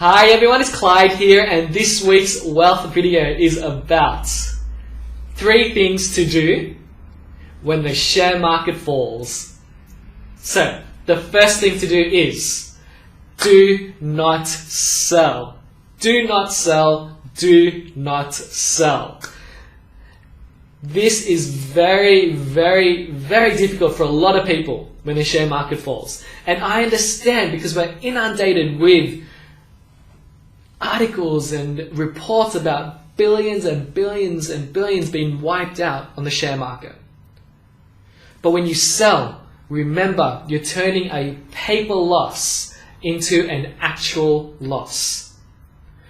Hi everyone, it's Clyde here, and this week's wealth video is about 3 things to do when the share market falls. So, the first thing to do is do not sell. Do not sell. Do not sell. This is very, very, very difficult for a lot of people when the share market falls. And I understand because we're inundated with articles and reports about billions and billions and billions being wiped out on the share market. But when you sell, remember you're turning a paper loss into an actual loss.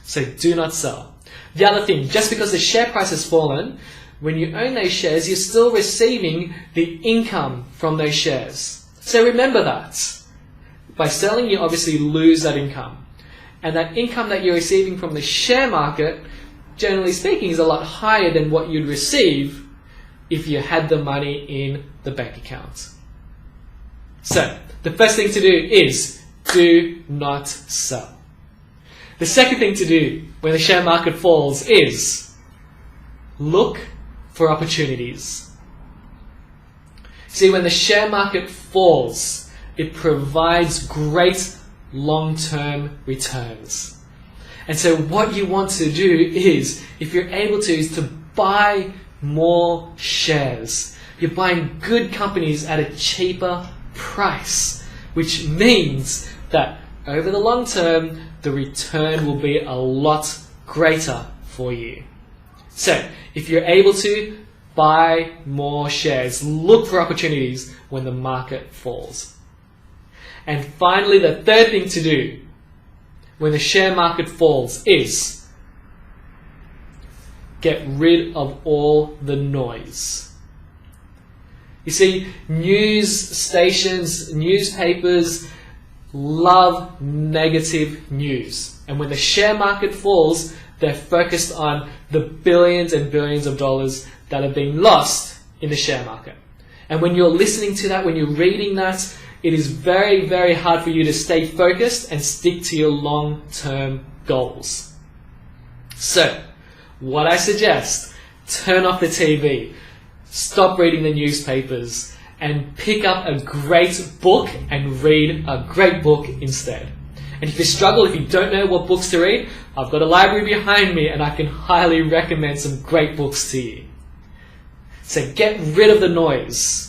So do not sell. The other thing, just because the share price has fallen, when you own those shares, you're still receiving the income from those shares. So remember that. By selling, you obviously lose that income. And that income that you're receiving from the share market, generally speaking, is a lot higher than what you'd receive if you had the money in the bank account. So, the first thing to do is do not sell. The second thing to do when the share market falls is look for opportunities. See, when the share market falls, it provides great long-term returns. And so what you want to do is, if you're able to, is to buy more shares. You're buying good companies at a cheaper price, which means that over the long term, the return will be a lot greater for you. So, if you're able to, buy more shares. Look for opportunities when the market falls. And finally, the third thing to do when the share market falls is get rid of all the noise. You see, news stations, newspapers love negative news. And when the share market falls, they're focused on the billions and billions of dollars that are being lost in the share market. And when you're listening to that, when you're reading that, it is very, very hard for you to stay focused and stick to your long-term goals. So, what I suggest, turn off the TV, stop reading the newspapers, and pick up a great book and read a great book instead. And if you struggle, if you don't know what books to read, I've got a library behind me and I can highly recommend some great books to you. So get rid of the noise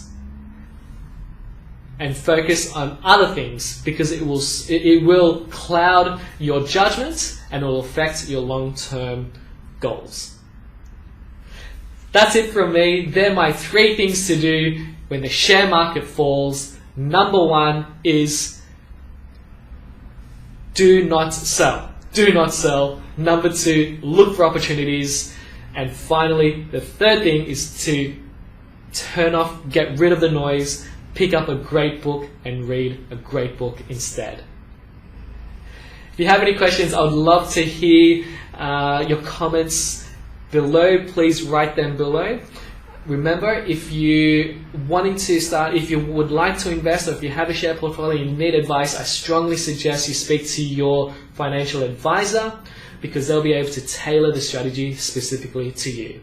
and focus on other things, because it will cloud your judgment and it will affect your long-term goals. That's it from me. They're my 3 things to do when the share market falls. Number 1 is do not sell. Do not sell. Number 2, look for opportunities. And finally, the third thing is to turn off, get rid of the noise, pick up a great book and read a great book instead. If you have any questions, I would love to hear your comments below. Please write them below. Remember, if you would like to invest, or if you have a share portfolio and you need advice, I strongly suggest you speak to your financial advisor, because they'll be able to tailor the strategy specifically to you.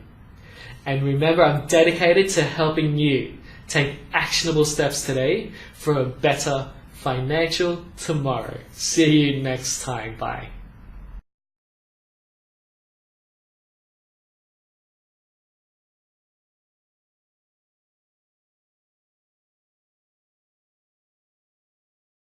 And remember, I'm dedicated to helping you take actionable steps today for a better financial tomorrow. See you next time. Bye.